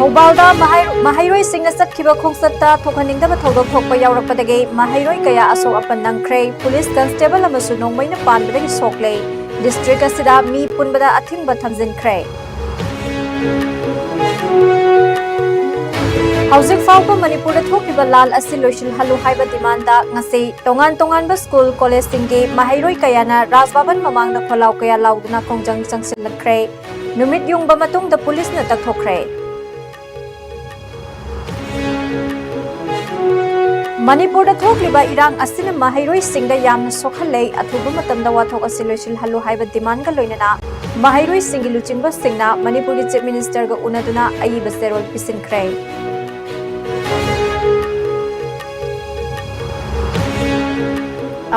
Thaubalda Mahairoi Singh Satkiba Khongsatta Thokaningdaba Thodok Thokpa Yaurakpadagi Mahairoi Kaya Asok Apan Nangkhrei Police Constable amasu Nongmaina Panbadagi Soklei District asida mi punbada athingba thamjinkhre Housing Fauba Manipur Thokiba Lal asi loisil halu haiba demanda ngasi tongan ba school college singge Mahairoi Kayana Rajbaban mamangda kholau kaya lauduna kongjang changsilkhre numit yungba matungda police na takthokre Manipur da thokliba irang asina Mahairoi Singda yamna sokhalei athuba matamda wathok asi loisil halu haiba demand ga loinana Mahairoi Singgi luchinba singna Manipur gi chief minister ga unaduna ayiba serol pisinkhre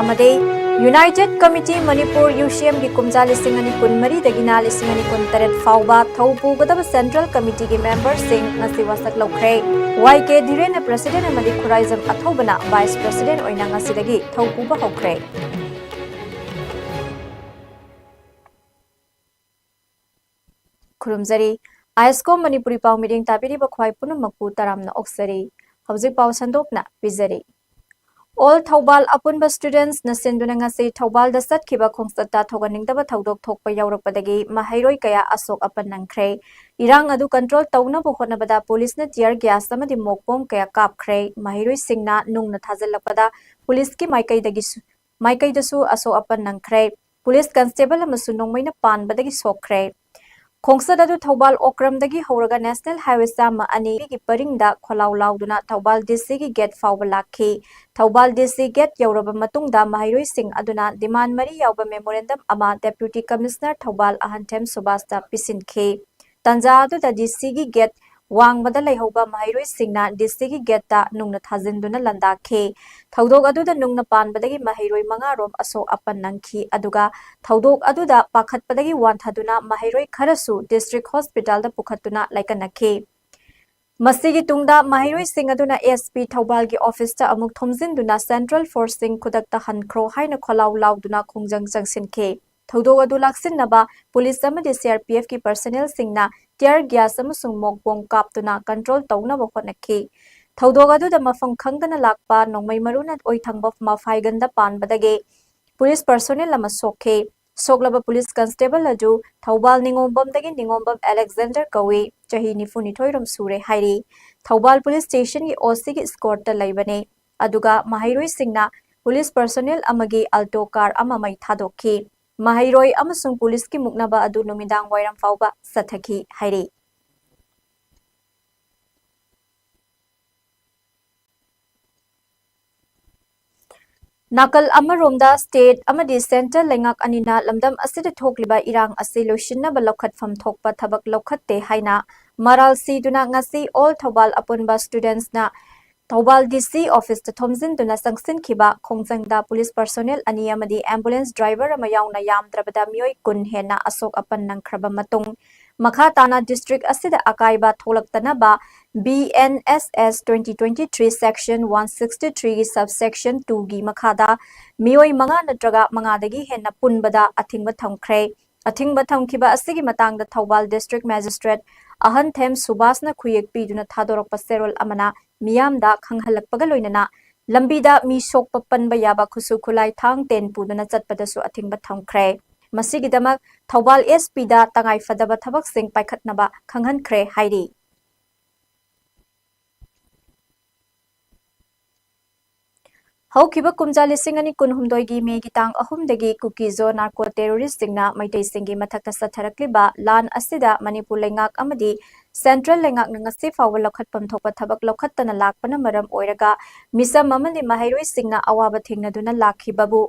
amade United Committee Manipur UCM gi kumja lisingani kunmari dagina lisingani kuntaret fauba thaupu gadaba Central Committee gi members sing ngasi wasak lokre YK Dhirena President amadi Khuraizam Athobana Vice President oina ngasidagi thaupu ba hokre Khurumjari ISCOM Manipuri Pau meeting tabiri ba khwai punamakpu taramna oksari hauji pau sandopna pizari All Thaubal apunba students na senduna ngasi Thaubal da satkiba khongsatta thoganingdaba thodok thokpa yaurakpadagi Mahairoi Kaya Asok Apan Nangkhrei irang adu control tawna bu honabada police na tear gas amadi mokpom kaya kapkhrei Mahairoi Singna nungna thajalakpada police ki maikai dasu Asok Apan Nangkhrei police constable amasu nongmaina panbadagi sokhrei Khongsad adu Thaubal Okramdagi horaga National Highway sama ani gi paringda kholau lauduna Thaubal DC gi gate fauba lakhi Thaubal DC gate yauraba matungda Mahairoi Singh aduna demand mari yauba memorandum ama Deputy Commissioner Thaubal Ahanthem Subasta pisinkhe tanja adu da DC gi gate wangbada leihoba Mahairoi Singhna DC gi gate ta nungna thajinduna landakhe thodok adu da nungna panbadagi Mahairoi manga rom aso apan nangkhi aduga thodok adu da pakhatpadagi wanthaduna Mahairoi kharasu district hospital da pukhatuna laikanakhe Masigi tungda Mahairoi Singh aduna SP Thaubal gi office ta amuk thomjinduna Central Forcing khudakta hankhro haina kholau lauduna khongjang changsinkhe thodok adu laksinaba police amadi CRPF ki personnel singna tear gas amasung mokbong kaptuna control tawnaba hotnakhi thodok adu da mafam khangdana lakpa nongmai maruna oithangba mafaiganda panbadage police personnel ama sokhe soklaba police constable aju Thaubal ningombam dagi ningombam Alexander Kawi chahi nifuni thoiram sure hairi Thaubal police station gi OC gi escort ta laibane aduga Mahairoi Singna police personnel amagi alto car ama mai thadokhi Mahairoi amasung police ki muknaba adu numidang wairam fauba sathaki hairi Nakal amaromda state amadi center lengak anina lamdam asida thokliba irang ase loishinna ba lokhatfam thokpa thabak lokhatte haina maral siduna ngasi all Thaubal apunba students na Thaubal DC office ta thomjin duna sangsin khiba khongjangda police personnel ani amadi ambulance driver ama yauna yamdrabada mioi kun hena Asok Apan Nangkhraba matung makha tana district asida akaiba tholaktana ba BNSS 2023 section 163 subsection 2 gi makhada mioi manga natraga manga dagi hena punbada athingba thamkhre athingba thamkhiba asigi matangda Thaubal district magistrate Ahanthem Subasna khuyek piduna thadorokpa serol amana miyamda khanghalakpaga loinana lambida mi sokpa panba yaba khusu khulai thang ten puduna chatpadasu athingba thamkhre masigidamak Thaubal SP da tangai fadaba thabak sing paikhatnaba khanghankhre hairi Haukiba kumja lisingani kunhumdoi gi megi tang ahumdagi kukizo narco terrorist singna maitai singi mathakta satharakliba lan asida Manipur lengak amadi Central lengak ngasi fawa lokhatpam thokpa thabak lokhattana lakpana maram oiraga misam amani Mahairoi Singna awaba thingnaduna lakhibabu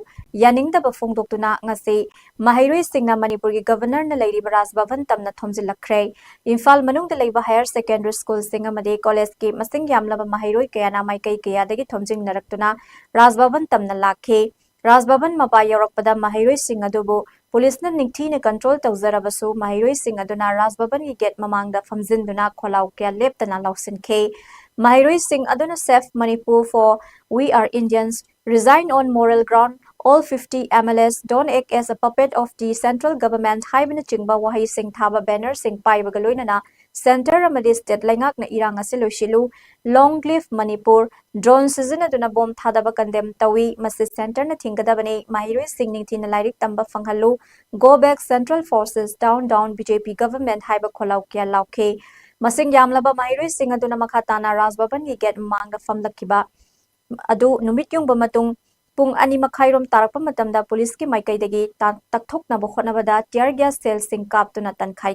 yaningdaba phongdoktuna ngasi Mahairoi Singna Manipur gi governor na leiriba Rajbhavan tamna thomjilakhrei Imphal manungda leiba higher secondary school singa amadi college ki masing yamlaba Mahairoi kayana maikai kayadagi thomjing naraktuna Rajbhavan tamna lakhe Rajbhavan mapa yarakpada Mahairoi Singh adubu police na ningthina control tawzarabasu Mahairoi Singh aduna Rajbhavan gi gate mamangda famjinduna kholau kya leptana lausinkhe Mahairoi Singh aduna safe Manipur for we are Indians resign on moral ground all 50 MLAs don't act as a puppet of the central government haibna chingba wahai sing thaba banner sing paibaga loinana Center amadi state laingak na irang ase loisilu long live Manipur drone sizinaduna bom thadaba condemn tawi masi center na thingadabani mahiroi singning thina lairik tamba fanghalu go back central forces down BJP government haiba kholau kya lauke masing yamlaba mahiroi singaduna makhatana Rajbhavan gi get mangda famlakhiba adu numit yung bamatung pung ani makhairom tarakpa matamda police ki maikaidagi takthokna bokhonabada tear gas cell sing kaptuna tankhai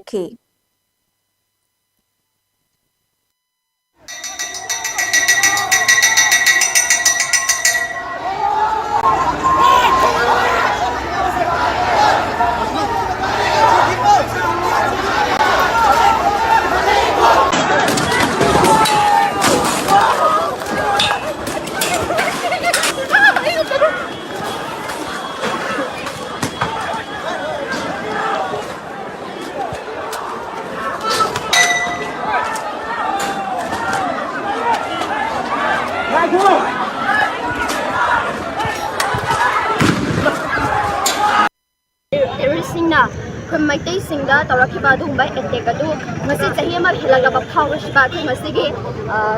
terroristsingna khoi maitai singda tawrakhiba adugumba attack adu ngasi chahi ama helagaba phawrishba ngasigi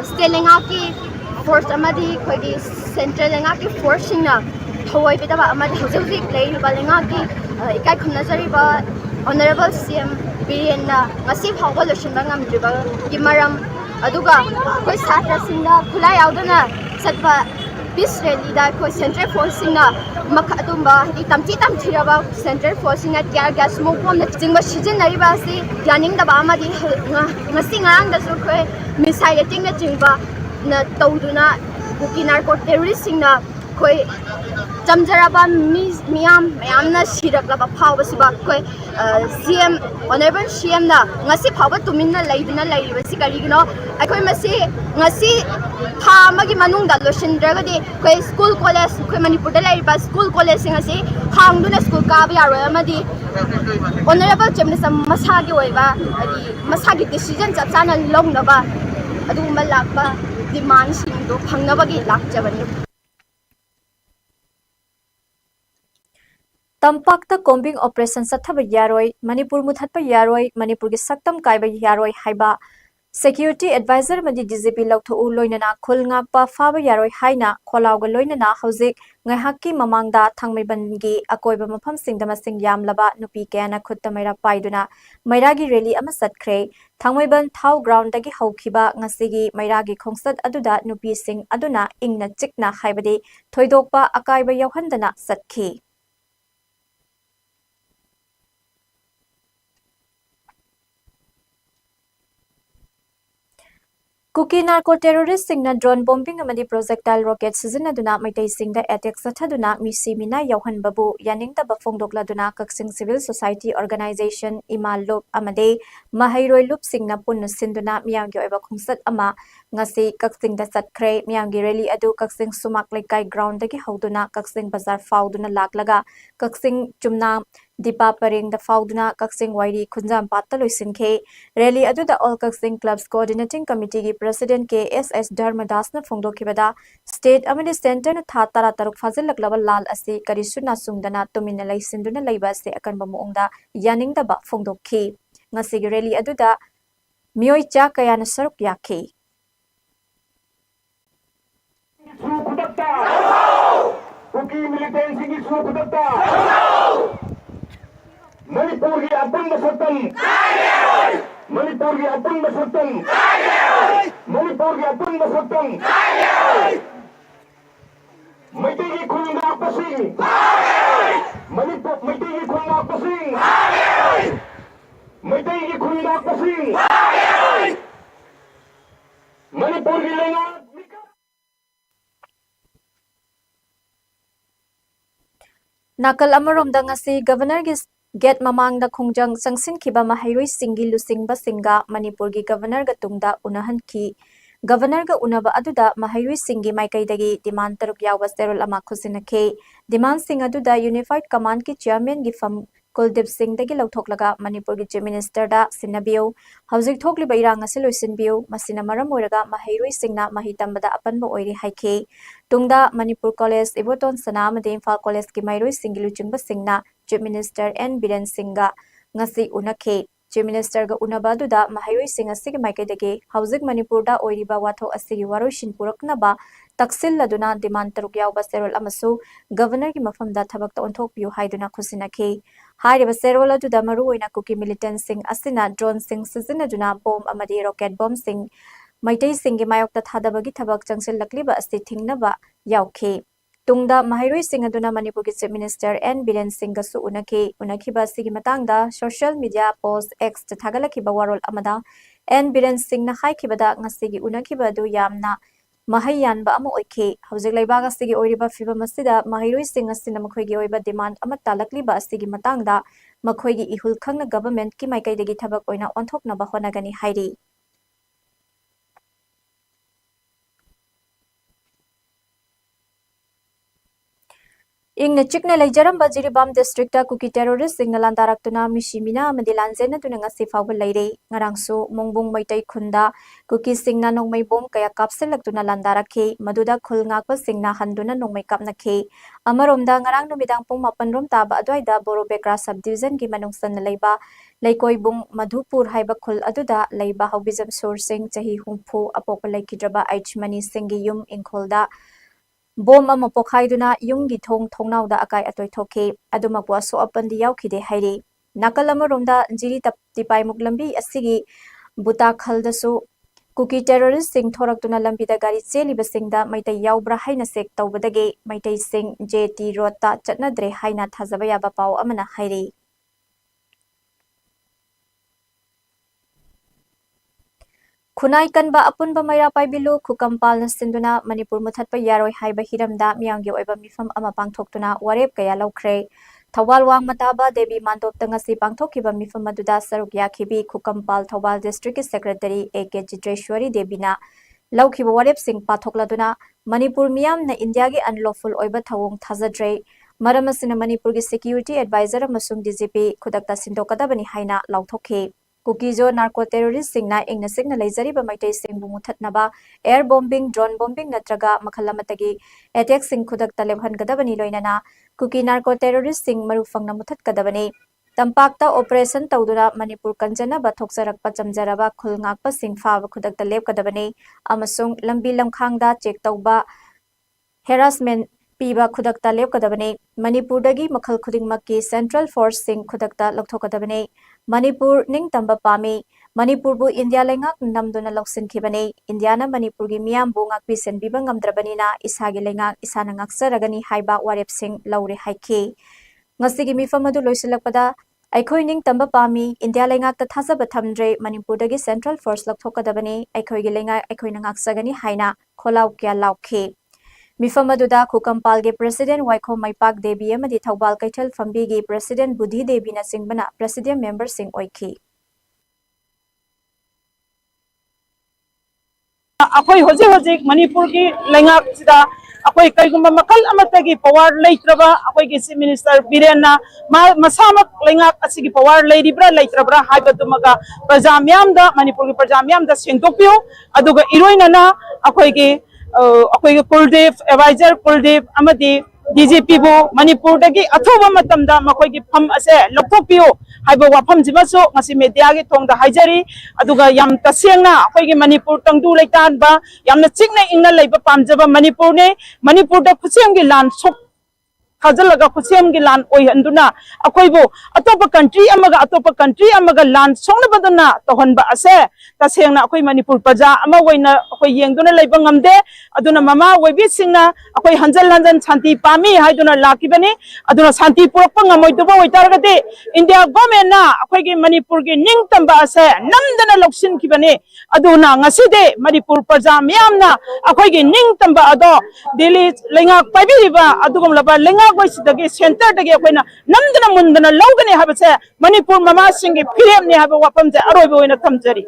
stelenga ki force amadi khoigi central lenga ki force singna thawai bidaba amadi hauji leiba lenga ki ikai khunajariba honorable CM Birenna ngasi phawba loshinba ngamdriba ki maram aduga khoi satra singda khulai yaudana satpa peace rally da khoi central force singna makadumba itamchi tamthiraba central force singa tear gas smoke bomb na jingba season nariba si yaning da ba amadi ngasi ngarang da su khoi missile attack na jingba na tawduna buki narco terrorist singna khoi jamjaraba miyam mayamna siraklaba phawba siba khoi CM honorable CM na ngasi phawba tuminna laiduna lairiba si karigino akhoi masi ngasi tha amagi manungda loshindragadi khoi school college khoi Manipur da lairiba school college singasi hangduna school kaba yaroi amadi honorable chemna masagi oiba adi masagi decision chapchana longnaba aduma lakba demand singdo phangnabagi lakjabani Tampakta combing operation sathaba yaroi Manipur muthatpa yaroi Manipur gi saktam kaiba yaroi haiba security advisor madi DGP lautho loinana khulngakpa faba yaroi haina kholawga loinana hojik ngaihakki mamangda thangmeibangi akoiba mafam singda masing yamlaba nupi kayana khutta maira paiduna mairagi rally ama satkre thangmeiban thau ground dagi haukiba ngasigi mairagi khongsat aduda nupi sing aduna ingna chikna haibadi thoidokpa akaiba yawhandana satki Cookie narco terrorist singna drone bombing amadi projectile rocket sizinaduna maitai singda attack sathaduna misi mina yauhan babu yaningda bafongdokladuna kaksing civil society organization imal loop amade mahairoi loop singna punnu sinduna miyamgi oiba khungsat ama ngasi kaksing da satkre miyamgi rally adu kaksing sumak lekai ground dagi hauduna kaksing bazar fauduna laklaga kaksing chumna Dipa Paring the Fauduna Kaksing Wairi Kunjam Pataloisinke Rally Aduda All Kaksing Clubs Coordinating Committee President KSS Dharmadas na Fongdokibada State Amini Center na Thatara Taruk Fazil Laklaba Lal Asi Karisuna Sungdana Tumina Laisinduna Laiba Se Akan Bamuongda Yaning Daba Fongdokki Ngasig Rally Aduda Mioi Cha Kayana Saruk Yaki Cookie militancy is Manipur की अपन बसतम Manipur की अपन बसतम Manipur की अपन बसतम मिट्टी की खुलना पसीन Manipur मिट्टी की खुलना पसीन मिट्टी की खुलना पसीन Manipur की लेना Nakal Amaromda ngasi Governor gi Get mamangda khongjang sangsinkiba mahairoi singi lusingba singa Manipur gi Governor ga tungda unahan ki Governor ga unaba aduda mahairoi singi maikaidagi demand taruk yawa serol ama khusinake demand sing aduda Unified Command ki chairman gi fam Kuldip Singh dagi lauthoklaga Manipur gi Chief Minister da sinabio hauzik thokli bairang ase loisinbio masina maram oiraga mahairoi singna mahitambada apanba oiri haike tungda Manipur College Iboton Sana amade Imphal College ki mairoi singi luchingba singna Chief Minister N Biren Singha ngasi unake Chief Minister ga unaba aduda mahayroi sing asigi maikaidagi hauzik Manipurda oiriba wathok asigi waroshin puraknaba taksilladuna demand taruk yawba serol amasu Governor gi mafamda thabakta onthokpiu haiduna khusinakhi hairiba serol aduda maru oina kuki militant sing asina drone sing sizinaduna bomb amadi rocket bomb sing Maitai Singi Mayokta Thadabagi Thabak Changsil Lakliba Asti Thingnaba Yauke. Tungda Mahairoi Singaduna Manipur Chief Minister N. Biren Singasu Unakhiba Sigi Matangda social media post X Thagalakiba Warol Amada N. Biren Singh na Haikibada Ngasigi Unakhiba du Yamna Mahayanba Ama Oike. Hauzik Laibaga Sigi Oriba Fiba Masida Mahairoi Singh Asina Makoigi Oiba demand Amata Lakliba Sigi Matangda Makoigi Ihul Khangna government ki Maikai Thabak Oina Onthokna Bahonagani Hairi. Ing chikna laijaram Jiribam district kuki terrorist signal andarakuna mishimina madilanzena tunanga sifaw laire ngarangsu mongbung maitai khunda kuki singna nongmai bom kaya kapsilaktuna landarakhe maduda khulngakpa singna handuna nongmai kapnakhe amaromda ngarang numidang pung 8 rom taba adwaida boro bekra sub division gi manungsan leiba laikoi bung madhupur haiba khul aduda leiba hobizam sourcing chahi humpu apokpa laikidraba aichmani singi yum ingkholda Bom ama pokhaiduna yunggi thongnauda akai atoi thoke adumakwa so apandi yaukhide hairi nakal amaromda jiri tipai muklambi asigi buta khaldasu kuki terrorist sing thoraktuna lambida gari cheliba singda maitai yaubra haina sek tawbadage maitai sing JT road ta chatnadre haina thajaba yaba paw amana hairi Khunai kanba apunba maira paibilu khukampal na sinduna Manipur muthatpa yaroi haiba hiramda miyanggi oiba mifam ama pangthoktuna warep kaya laukhre Thawal wang mataba Devi Mandop tangasi pangthokiba mifam aduda saruk yakhibi khukampal Thawal district secretary AK Chitreshwari Devina laukhiba warep sing pathokladuna Manipur miyam na India gi unlawful oiba thawong thajadre maramasina Manipur gi security advisor amasung DGP khudakta sindokadabani haina lauthokhe Kukizo narco terrorist singna ingna signa laizariba maitai singbu muthatnaba air bombing drone bombing natraga makhalamatagi attack sing khudak talebhan gadabani loinana kuki narco terrorist sing marufangna muthat kadabani tampakta operation tawdura Manipur kanjana bathoksarakpa chamjaraba khulngakpa sing faba khudak taleb kadabani amasung lambi lamkhangda check tawba harassment piba khudakta lepkadabani Manipurdagi makhal khudingmakki central force sing khudakta lokthokadabani Manipur ning tamba pami Manipurbu India lengak namduna loksinkhibani Indiana Manipurgi miyambu ngakpi senbiba ngamdrabanina isagi lengak isana ngaksaragani haiba warep sing laure haikhi ngasigi mifamadu loisilakpada Aikhoi ning tamba pami India lengak ta thajaba thamdre Manipurdagi central force lokthokadabani aikhoigi lengak aikhoina ngaksagani haina kholaw kya laukhe Mifamaduda Kukampalge President Waikho Maipak Devi amadi Thawbal Kaithal Fambigi President Budhi Devi na singbana President member sing oikhi Akoy hojik Manipur ki lengak sida akoy kaygumba makal amatagi power leitraba akoy ki Chief Minister Birena masamak lengak asigi power leiribra leitrabra haibatumaga prajamyamda Manipur ki prajamyamda sengtokpio aduga iroinana akoy ki Kuldev advisor Kuldev amadi DGP bo Manipur dagi athoba matamda makoy ki pham ase lokthokpio haiba wafam jimaso ngasi media gi thongda haijari aduga yam tasengna akoy gi Manipur tangdu leitan ba yamna chikna ingna leiba pamjaba Manipur ne Manipur da khusiam gi lan sok khajalaga khusiam gi lan oi handuna akoy bo atopa country amaga lan songna badana tohonba ase tasengna akoy Manipur praja ama woina akoy yengduna leiba ngamde aduna mama woibi singna akoy hanjal santi pami haiduna lakibani aduna santi purakpa ngamoiduba oitaragade India government na akoy gi Manipur gi ningtamba ase namdana loksin kibani aduna ngaside Manipur praja miyamna akoy gi ningtamba ado Delhi lengak paibiriba adugum laba lengak goisidagi center dagi akoyna namdana mundana lawgani habase Manipur mama singi phirem ne haba wapamje aroibo oina thamjari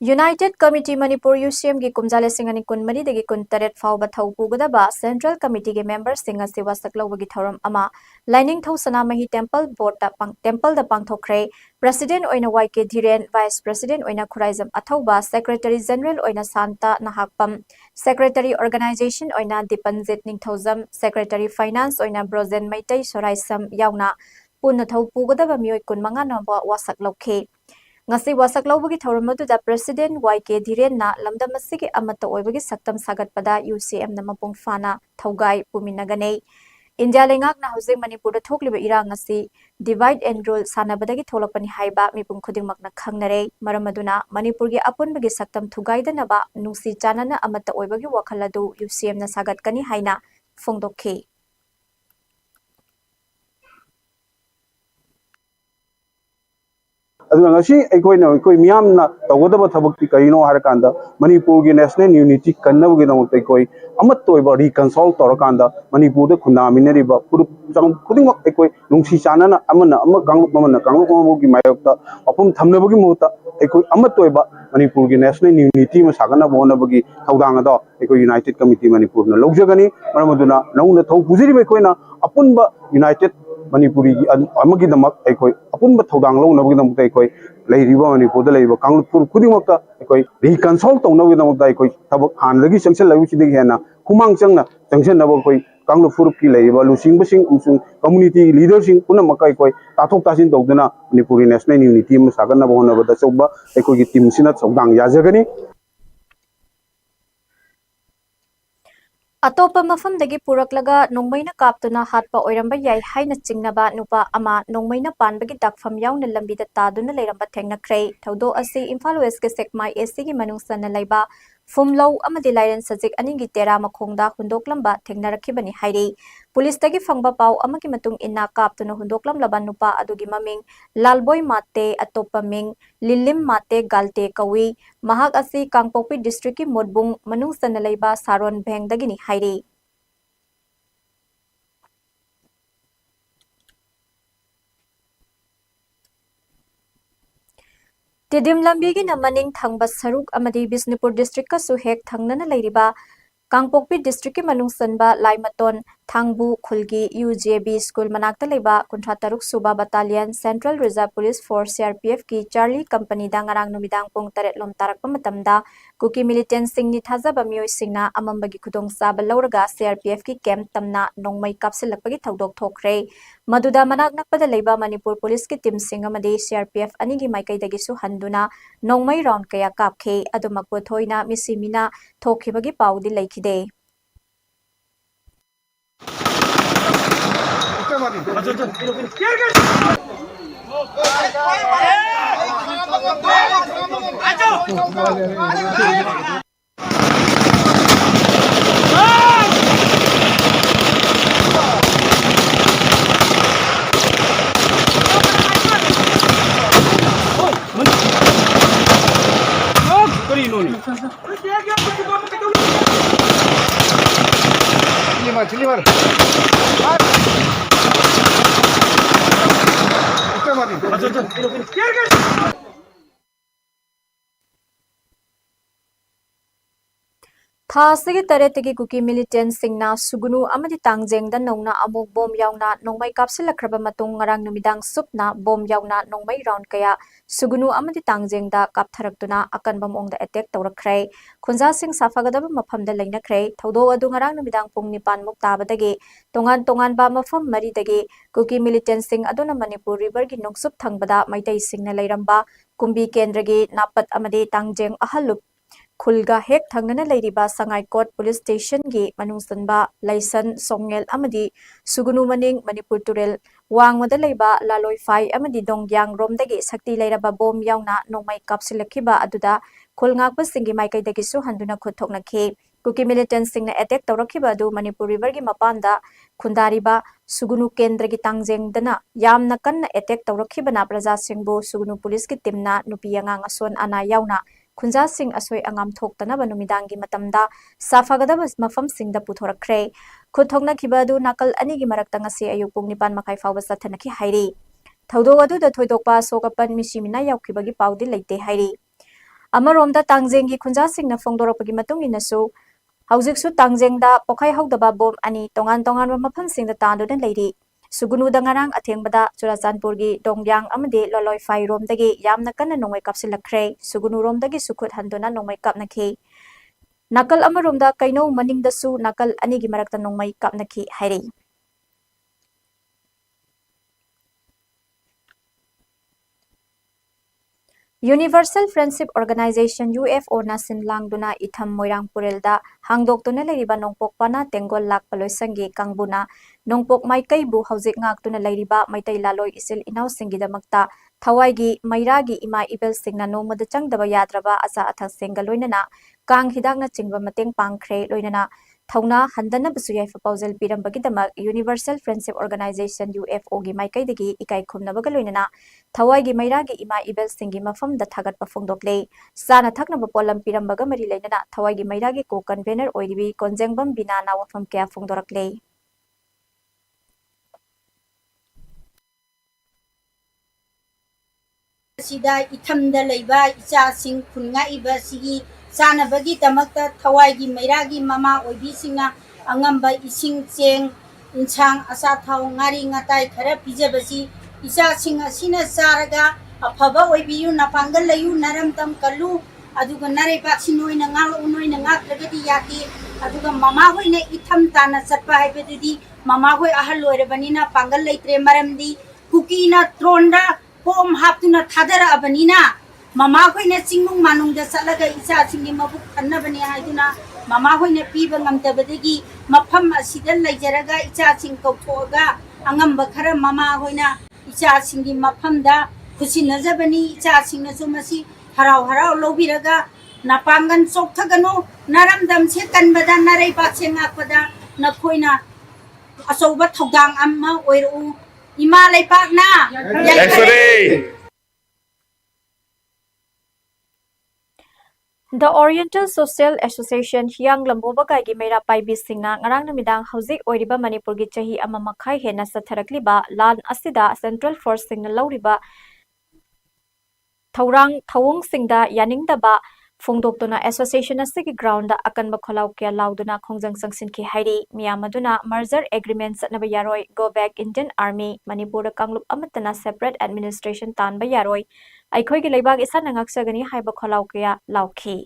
United Committee Manipur UCM gi kumjale singani kunmari degi kun taret fawba thaupugadaba Central Committee ge members singa sewa saklawgi thoram ama lining thau sanamahi temple board ta temple da pangthokre President oina YK Dhiren Vice President oina Khuraizam Athauba Secretary General oina Santa Nahakpam Secretary Organization oina Dipanjit Ningthaujam Secretary Finance oina Brozen Maitai Soraisam yauna ꯄꯨꯟꯅ ꯊꯧ ꯄꯨꯒꯗꯕ ꯃꯤꯑꯣꯏ 25ꯅ ꯋꯥꯁꯛ ꯂꯧꯈꯤ ngasi wasak lawbagi thoram aduda president YK Dhiren na lamdam asigi amata oibagi saktam sagatpada UCM na mapung fana thaugai puminagane India lengak na hojik Manipur da thokliba irang asi divide and rule sanabadagi tholakpani haiba mipum khudingmak na khangnare maramaduna Manipur gi apunbagi saktam thugaidanaba nungsi chanana amata oibagi wakhaladu UCM na sagatkani haina phongdokhi अखोई मियामना तौगदब थबक्ति करिनो हरकांदा मणिपुर की national unity कन्नबगिदमक्ता अखोई अमत्तोइब रिकंसोल तौरकांदा Manipur the खुनामिनरिबा पुरुप चंग खुदिंगमक अखोई नुंसी चानना अमना अम कांगलुप ममना कांगलुप ममुगी मायक्ता अपुम थमनबगी मुता अखोई अमत्तोइब मणिपुर की national unity म सागना बोनबगी थौदांग the अखोई यूनाइटेड कमिटी मणिपुर न लौजगनी मरमदुना नौना थौ पुजिरिबे अखोइना अपुनबा यूनाइटेड मणिपुरी अमगिदमक अखोई अपुनबा थौदांग लौनबगिदमक अखोई लेरिबा मणिपुर द लेरिबा कांगलुपुर खुदिंगमक अखोई रिकंसोल तौनबगिदमक अखोई थबक हानलगी संगसल लविसिदि हेना हुमांग चंगना चंगसनब अखोई कांगलुपुर की लेरिबा लुसिंगबसिंग उमसुंग कम्युनिटी लीडरसिंग पुनमक अखोई ताथोक तासिन तौदना मणिपुरी नेशनल यूनिटी म सागना बोनबदा चौबा अखोई टीम सिना चौदांग याजगनी अतोप मफमदगी पुरक्लगा नोंमैना काप्तुना हातपा ओइरंबा याई हाइना चिंगनबा नुपा अमा नोंमैना पानबगी दाकफम याउना लंबीदा तादुना लेरंबा थेंगनख्रे थौदो असि इम्फाल वेस्ट के सेक्माई एसी की मनुंगसना लैबा फुमलौ अमदि लाइरन सजिक अनिंगी तेरा मखोंगदा हुंदोकलंबा थेंगनरखिबनी हाइरी पुलिसदगी फंगबा पाउ अमगी मतुंग इन्ना काप्तुना हुंदोकलंबा नुपा अदुगी ममिंग लालबोय माते अतोपा मिंग लिलिम माते गालते कवी महाक असि कांगपोकपी डिस्ट्रिक्ट की मोडबुंग मनुंगसना लैबा सारोन भेंगदगिनी हाइरी Tidim lambigi na maning thangba saruk amadi Bisnupur district ka suhek thangnana leiriba Kangpokpi district ki manungsanba Laimaton Thangbu Khulgi UJB school manakta leba kuntra taruk suba battalion Central Reserve Police Force CRPF ki Charlie company da ngarang numidang pung taret lom tarakpa matamda kuki militant singni thajaba mioi singna amambagi khudong saba lauraga CRPF ki camp tamna nongmai kapsilakpagi thaudok thokre maduda manak nakpada leba Manipur Police ki team sing amadi CRPF anigi maikaidagi su handuna nongmai round kaya kapkhe adumakpo thoina misimina thokibagi paudi leikide Thasigi taretigi kuki militant singna sugunu amadi tangjengda nongna amuk bom yauna nongmai kapsilakraba matung ngarang numidang supna bom yauna nongmai round kaya sugunu amadi tangjengda kaptharaktuna akanbam ongda attack tawrakre khunja sing safagadaba maphamda leinakre thodo adu ngarang numidang pung nipan muk tabadagi tongan ba mafam maridagi kuki militant sing aduna Manipur river gi nongsup thangbada maitai singna leiramba kumbi kendragi napat amadi tangjeng ahalup Khulga hek thangana leiriba Sangai Court Police Station gi manungsanba Laisan Songel amadi Sugunu maning Manipur Turel wangmada leiba Laloi Fai amadi Dongyang romdagi sakti leiraba bom yauna nongmai kapsilakhiba aduda khulngakpa singi maikaidagi su handuna khuthoknakhi kuki militant singna attack tawrakhiba adu Manipur river gi mapanda khundariba Sugunu kendra gi tangjengdana yamna kanna attack tawrakhibana praja singbu Sugunu police ki timna nupi angang ason ana yauna Khunja sing asoi angam thoktana banumidangi matamda safagadaba mafam singda puthorakre khuthokna khibadu nakal ani gi marakta ngasi ayuk pung nipan makai fawba sathanaki hairi thodo adu da thoidokpa sokapan misimina yaukibagi paudi leite hairi amaromda tangjengi khunja singna phongdoropagi matung inasu haujiksu tangjengda pokhai haudaba bom ani tongan mafam singda tandudan leiri Sugunu dangarang athengbada Churachandpur gi Dongyang amade Loloi Fai romdagi yamna kanna nongmai kapsilakre Sugunu romdagi sukhut handuna nongmai kapnakhi nakal amaromda kaino maningdasu nakal ani gi marakta nongmai kapnakhi hairi Universal Friendship Organization UFO na sinlangduna itham moirang purelda hangdoktuna leiriba nongpok pana tengol lak paloisangi kangbuna nongpok maikai bu haujik ngaktuna leiriba maitai laloi isil inaw singidamakta thawaigi mairagi ima ibel singna nomada changdaba yadraba asa athak senga loinana kang hidakna chingba mateng pangkhre loinana Thauna handana busuyai proposal pirambagidamak Universal Friendship Organization UFO gi maikaidagi ikai khumnabaga loinana Thawai mairagi ima ibel singi mafam da thagat pa phongdokle sana thaknaba polam pirambaga mari leinana Thawai mairagi ko convener oiribi konjengbam bina na wafam kya phongdorakle sida ithamda leiba icha sing khunga iba sigi sana bagi tamakta thawai gi mairagi mama oibi singa angamba ising cheng insang asa thau ngari ngatai khara pijabasi icha sing asina saraga afaba oibi yu napangal layu naram tam kallu aduga nare paksi noina ngalo noina ngakragadi yaki aduga mama hoina itham tana satpa haibedudi mama hoi ahal loirabanina pangal leitre maramdi kukina tronda pom haptuna thadara abanina mama hoina chingnung manungda salaga isa chingi mabuk annabani haiduna mama hoina piba ngamtabadagi mafam asida laijaraga isa ching kauthoga angamba khara mama hoina isa chingi mafamda khusi najabani isa chingna sumasi harau harau lobiraga napangan soktagano naramdam se kanbada narai pakse ngakpada nakhoina asoba thogang amma oiru ima leipakna The Oriental Social Association Hiang Lambobagai gi Meira Paibi Singna ngarang namidang hauzik oiriba Manipur gi chahi ama makhai hena satharakliba lan asida Central Force singna lauriba Thaurang Thawung singda yaningdaba Fongdoktuna Association asigi ground da akanba kholau kya lauduna khongjang sangsin ki hairi miyamaduna merger agreement satnaba yaroi go back Indian Army Manipur kanglup amatana separate administration tanba yaroi aikhoi gi leibag isa nangaksagani haiba kholau kya laukhi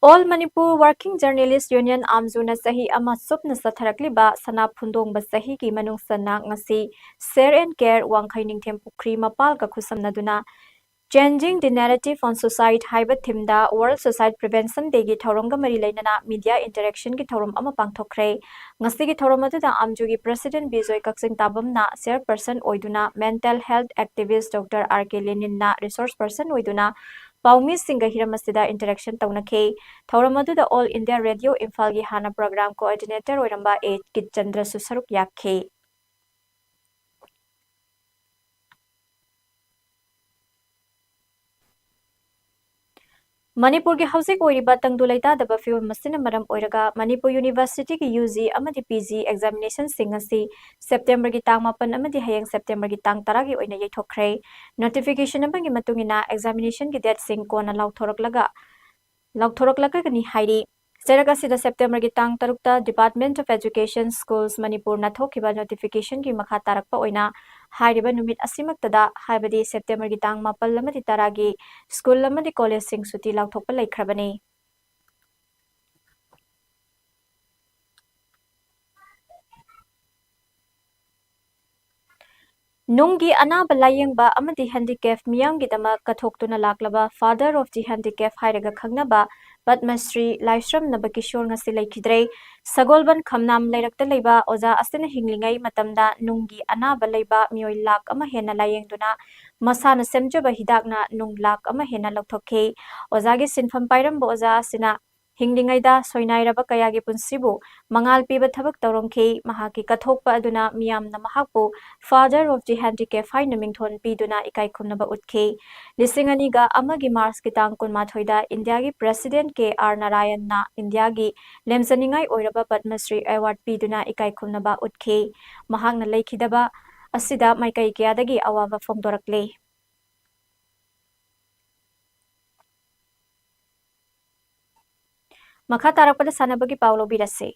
All Manipur Working Journalist Union Amzuna Sahi ama supna satharakliba sana phundong ba sahi ki manung sana ngasi share and care wangkhai ningthem pukri mapal ka khusamnaduna Changing the narrative on suicide haiba thimda World Suicide Prevention Day gi thorongga mari leinana media interaction gi thorom ama pangthokre ngasi gi thorom adu amju gi President Bijoy Kaksing Tabamna chairperson oiduna mental health activist Dr. R.K. Lenin na resource person oiduna Paumi Singha Hiramasida interaction taunakhe Thauramadu the All India Radio Imphal gi hana program coordinator oiramba A Kit Chandra Susaruk yakhe Manipur gi hauzik oiriba tangdulaita daba fiwam masina maram oiraga Manipur University gi UG amadi PG examination singasi September gi tang mapan amadi hayang September gi tang taragi oina yaithokre notification abangi matungina examination gi date sing kona lauthoroklaga gani hairi Seraka sida September gi tang tarukta Department of Education Schools Manipur na thokiba notification gi makha tarakpa oina hairiba numit asimaktada haibadi September gi tang mapal lamadi taragi school lamadi college sing suti lauthokpa laikhrabani Nungi anaba layengba amadi handicap miyamgi dama kathoktuna laklaba father of the handicap hairaga khangnaba Padmasri Laishram Nabakishore ngasi laikhidre Sagolban Khamnam Lairakta Leiba Oza Asina Hinglingai Matamda Nungi Anaba Leiba Mioi Lak Ama Hena Layengduna Masana Semjaba Hidakna Nung Lak Ama Hena Lakthoke Ozagi Sinfam Pairamba Oza Asina Hinglingaida Soinairaba Kayagi Punsibu Mangal Piba Thabak Taurongke Mahaki Kathokpa Aduna Miyamna Mahakpu Father of the Handicap Haina Mingthon Piduna Ikai Khumnaba Utke Lisinganiga Amagi Mars Kitang Kunmathoida India gi President K.R. Narayan na India gi Lemsaningai Oiraba Padmasri Award Piduna Ikai Khumnaba Utke Mahakna Laikhidaba asida maikai kayadagi awaba phongdorakle. Makha tarakpada sanabagi Paulo Birase.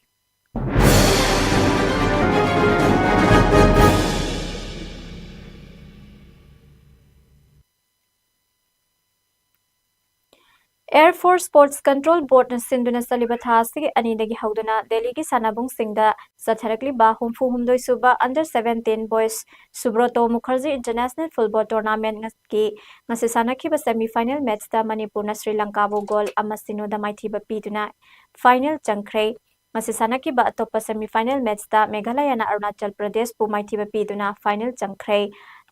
Air Force Sports Control Board na sinduna saliba thasi anidagi hauduna Delhi ki sanabung singda satharakli ba humfu humdoi suba under 17 boys Subroto Mukherjee International Football Tournament ki ngasi sanaki ba semi final match ta Manipur na Sri Lanka bo goal amasino da maithi ba piduna final changkhre ngasi sanaki ba atopa semi final match ta Meghalaya na Arunachal Pradesh bu maithi ba piduna final changkhre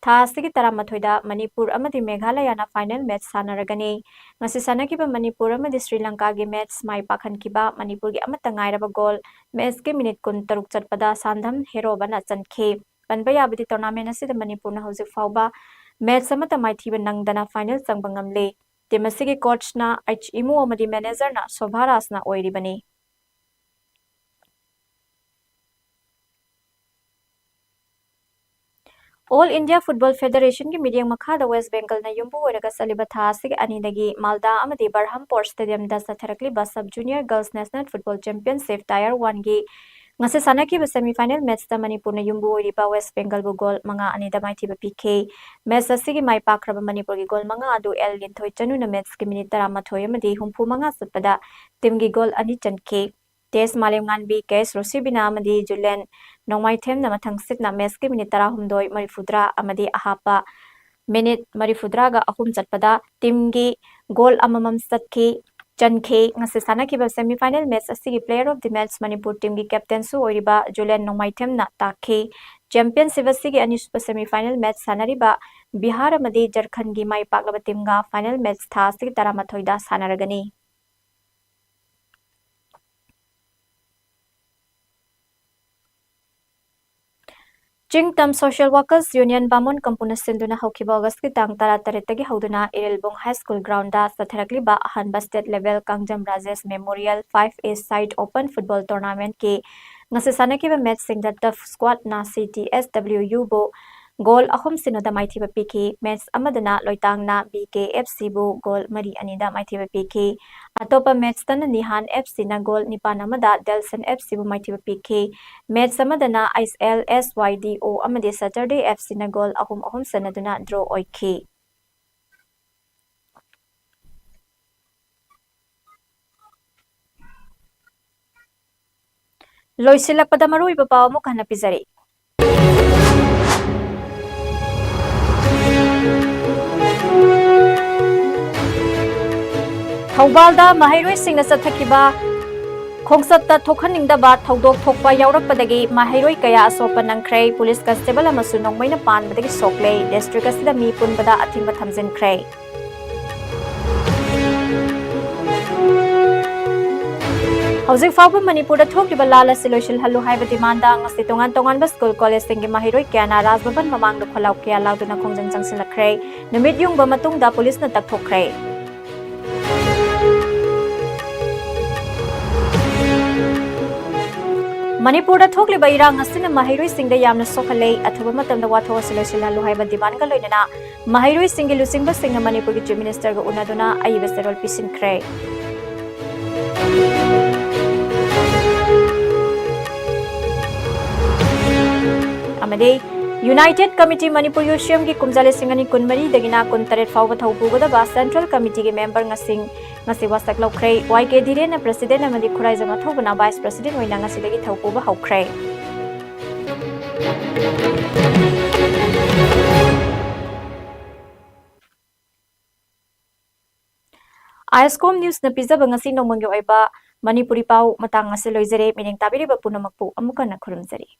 Thasigi Taramathoida Manipur amadi Meghalaya na final match sanaragani ngasi sanakiba Manipur amadi Sri Lanka gi match mai pakhankiba Manipur gi amata ngairaba goal match ke minute kun taruk chatpada sandham hero bana chankhe panba yabadi tournament asida Manipur na hojik fauba match amata mai thiba nangdana final changbangamle temasigi coach na imu amadi manager na Sobharas na oiribani All India Football Federation ki meeting makhada West Bengal na yumbu oraga saliba thasig anidagi Malda amadi Barhampur Stadium da satharakli ba sub junior girls national football championship tier 1 gi ngase sanaki ba semi final match ta Manipur na yumbu oriba West Bengal bu goal manga anida mai thiba PK match asigi mai pakraba Manipur gi goal manga adu El Linthoi chanu na match ki minute 13 amadi humpu manga satpada team gi goal ani chankhe Tes Malimngan B case Rosibina amadi Julen Nongmai them na mathang sit na match ki minute 13 marifudra amadi ahapa minute marifudra ga ahum chatpada team gi goal amamam satki chankhe ngase sanaki ba semi final match asigi player of the match Manipur team gi captain su oiriba Julen Nongmai them na takhe championship asigi anispa semi final match sanariba Bihar amadi Jharkhand gi mai paklaba team ga final match tha asigi 13 da sanaragani Chingtam Social Workers Union Bamon Kampuna Sinduna Hokiba August ki tang tara taretagi hauduna Irilbong High School ground da satharakli ba ahanba state level Kangjam Rajesh Memorial 5A side open football tournament ke ngase sanaki ba match singda tough squad na CTSWU bo goal ahum sinoda maithi ba piki match amadana loitang na BKFC bu goal mari anida maithi ba piki atopa match tan Nihan FC na goal nipan amada Delson FC bu maithi ba piki match amadana ISLSYDO amadi Saturday FC na goal ahum sanaduna draw oikhi loisilakpada marui ba paw mo kana pizari Thaubalda Mahairoi singna sathakiba khongsatta thokhaningdaba thaudok thokpa yaurappadagi Mahairoi kaya asopa nangkhre police constable amasu nongmaina panbadagi sokle district asida mi punbada athingba thamjinkhre Hojik fauba Manipur da thokliba lala siloshil hallu haiba demanda ngasti tongan ba school college singi Mahairoi kaya na Rajbhavan mamangda kholau kya lauduna khongjang jangsilakre numit yungba matungda police na takthokre Manipur da thokliba irang asina Mahairoi singda yamna sokhale athuba matamda watho siloshil hallu haiba demand ga loinana Mahairoi singi lusingba singna Manipur gi chief minister ga unaduna aiba serol pisinkhre amade United Committee Manipur Yusham gi kumjale singani kunmari dagina kuntaret fawba thaupugoda ba Central Committee gi member ngasi wasak lokre YK Dire na president amadi khurai jama thobana vice president oina ngasi dagi thaupuba haukre ISCOM News na pizaba ngasi nongmangi oiba Manipuri pau matang ngasi loizare mening tabiri ba punamakpu amuka na khurumjari